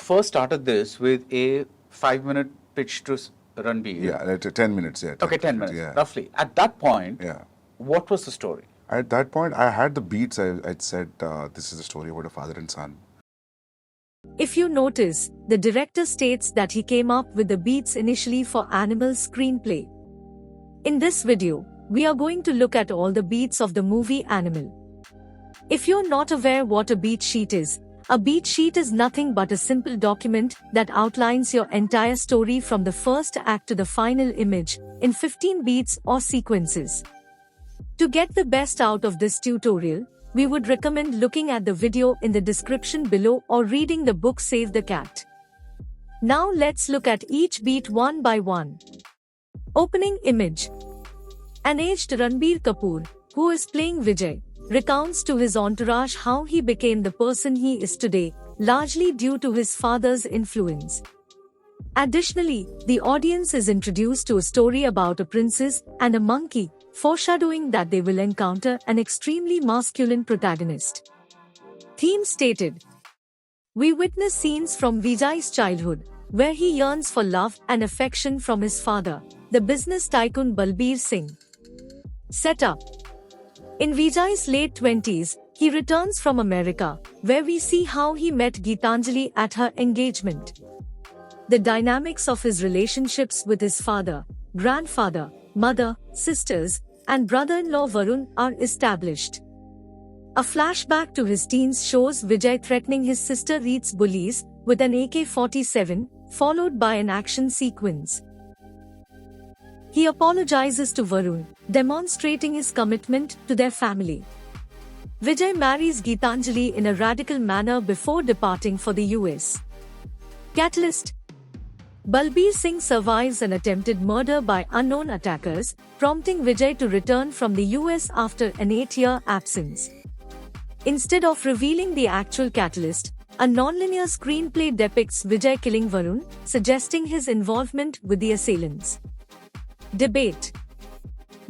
first started this with a 5-minute pitch to Ranbir. Yeah, 10 minutes. Yeah. Okay, 10 minutes, Yeah. roughly. At that point, Yeah. what was the story? At that point, I had the beats. I'd said, this is a story about a father and son. If you notice, the director states that he came up with the beats initially for Animal's screenplay. In this video, we are going to look at all the beats of the movie Animal. If you're not aware what a beat sheet is, a beat sheet is nothing but a simple document that outlines your entire story from the first act to the final image, in 15 beats or sequences. To get the best out of this tutorial, we would recommend looking at the video in the description below or reading the book Save the Cat. Now let's look at each beat one by one. Opening image. An aged Ranbir Kapoor, who is playing Vijay, recounts to his entourage how he became the person he is today, largely due to his father's influence. Additionally, the audience is introduced to a story about a princess and a monkey, foreshadowing that they will encounter an extremely masculine protagonist. Theme stated. We witness scenes from Vijay's childhood, where he yearns for love and affection from his father, the business tycoon Balbir Singh. Setup. In Vijay's late 20s, he returns from America, where we see how he met Geetanjali at her engagement. The dynamics of his relationships with his father, grandfather, mother, sisters, and brother-in-law Varun are established. A flashback to his teens shows Vijay threatening his sister Reet's bullies with an AK-47, followed by an action sequence. He apologizes to Varun, demonstrating his commitment to their family. Vijay marries Geetanjali in a radical manner before departing for the US. Catalyst. Balbir Singh survives an attempted murder by unknown attackers, prompting Vijay to return from the US after an 8-year absence. Instead of revealing the actual catalyst, a nonlinear screenplay depicts Vijay killing Varun, suggesting his involvement with the assailants. Debate.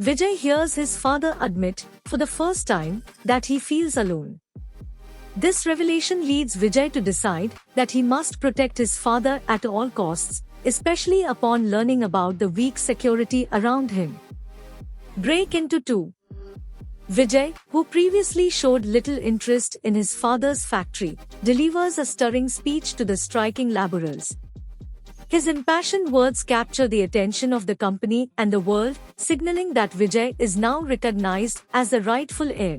Vijay hears his father admit, for the first time, that he feels alone. This revelation leads Vijay to decide that he must protect his father at all costs, especially upon learning about the weak security around him. Break into two. Vijay, who previously showed little interest in his father's factory, delivers a stirring speech to the striking laborers. His impassioned words capture the attention of the company and the world, signaling that Vijay is now recognized as the rightful heir.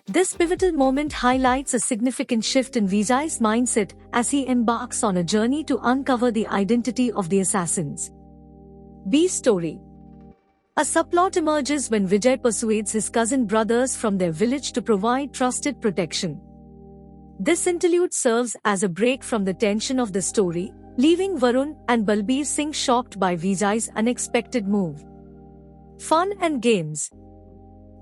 This pivotal moment highlights a significant shift in Vijay's mindset as he embarks on a journey to uncover the identity of the assassins. B story. A subplot emerges when Vijay persuades his cousin brothers from their village to provide trusted protection. This interlude serves as a break from the tension of the story, leaving Varun and Balbir Singh shocked by Vijay's unexpected move. Fun and games.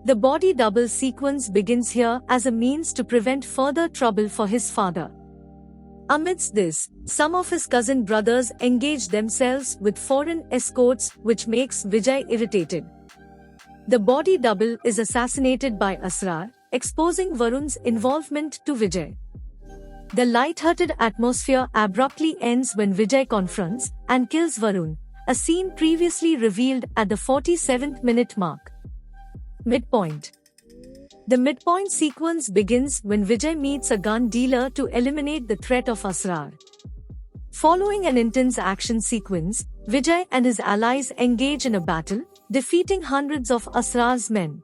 The body double sequence begins here as a means to prevent further trouble for his father. Amidst this, some of his cousin brothers engage themselves with foreign escorts, which makes Vijay irritated. The body double is assassinated by Asrar, exposing Varun's involvement to Vijay. The light-hearted atmosphere abruptly ends when Vijay confronts and kills Varun, a scene previously revealed at the 47th minute mark. Midpoint. The midpoint sequence begins when Vijay meets a gun dealer to eliminate the threat of Asrar. Following an intense action sequence, Vijay and his allies engage in a battle, defeating hundreds of Asrar's men.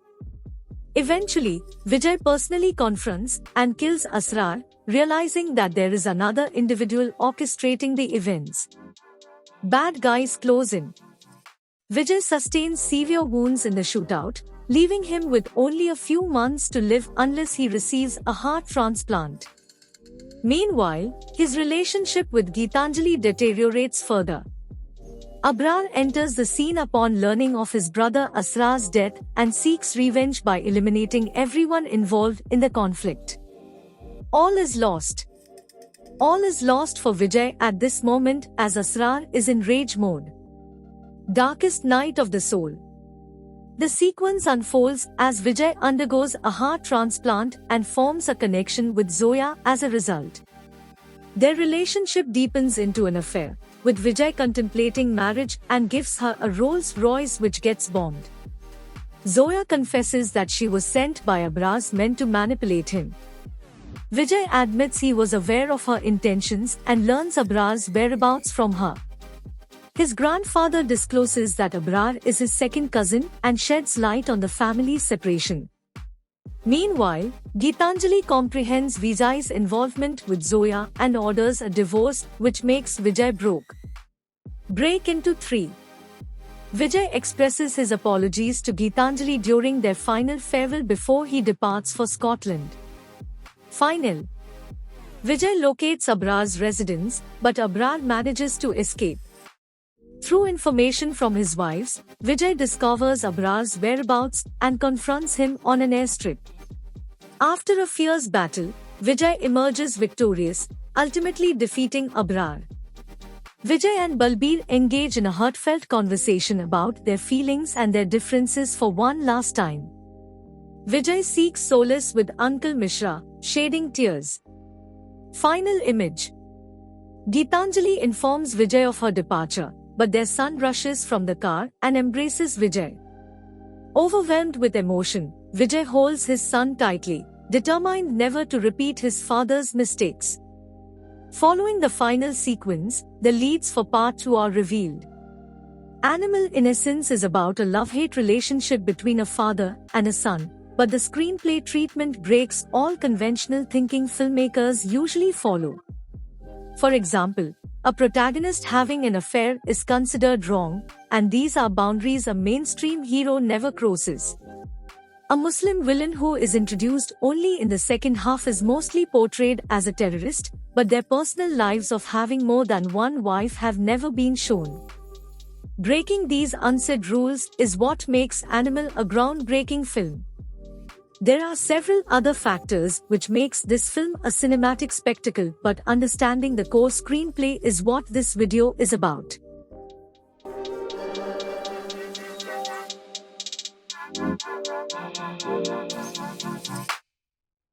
Eventually, Vijay personally confronts and kills Asrar, realizing that there is another individual orchestrating the events. Bad guys close in. Vijay sustains severe wounds in the shootout, leaving him with only a few months to live unless he receives a heart transplant. Meanwhile, his relationship with Geetanjali deteriorates further. Abrar enters the scene upon learning of his brother Asrar's death and seeks revenge by eliminating everyone involved in the conflict. All is lost. All is lost for Vijay at this moment as Asrar is in rage mode. Darkest night of the soul. The sequence unfolds as Vijay undergoes a heart transplant and forms a connection with Zoya as a result. Their relationship deepens into an affair, with Vijay contemplating marriage and gives her a Rolls Royce which gets bombed. Zoya confesses that she was sent by Abrar's men to manipulate him. Vijay admits he was aware of her intentions and learns Abrar's whereabouts from her. His grandfather discloses that Abrar is his second cousin and sheds light on the family's separation. Meanwhile, Geetanjali comprehends Vijay's involvement with Zoya and orders a divorce, which makes Vijay break into 3. Vijay expresses his apologies to Geetanjali during their final farewell before he departs for Scotland. Final. Vijay locates Abrar's residence, but Abrar manages to escape. Through information from his wives, Vijay discovers Abrar's whereabouts and confronts him on an airstrip. After a fierce battle, Vijay emerges victorious, ultimately defeating Abrar. Vijay and Balbir engage in a heartfelt conversation about their feelings and their differences for one last time. Vijay seeks solace with Uncle Mishra, shedding tears. Final image. Geetanjali informs Vijay of her departure, but their son rushes from the car and embraces Vijay. Overwhelmed with emotion, Vijay holds his son tightly, determined never to repeat his father's mistakes. Following the final sequence, the leads for part 2 are revealed. Animal Innocence is about a love-hate relationship between a father and a son, but the screenplay treatment breaks all conventional thinking filmmakers usually follow. For example, a protagonist having an affair is considered wrong, and these are boundaries a mainstream hero never crosses. A Muslim villain who is introduced only in the second half is mostly portrayed as a terrorist, but their personal lives of having more than one wife have never been shown. Breaking these unsaid rules is what makes Animal a groundbreaking film. There are several other factors which makes this film a cinematic spectacle, but understanding the core screenplay is what this video is about.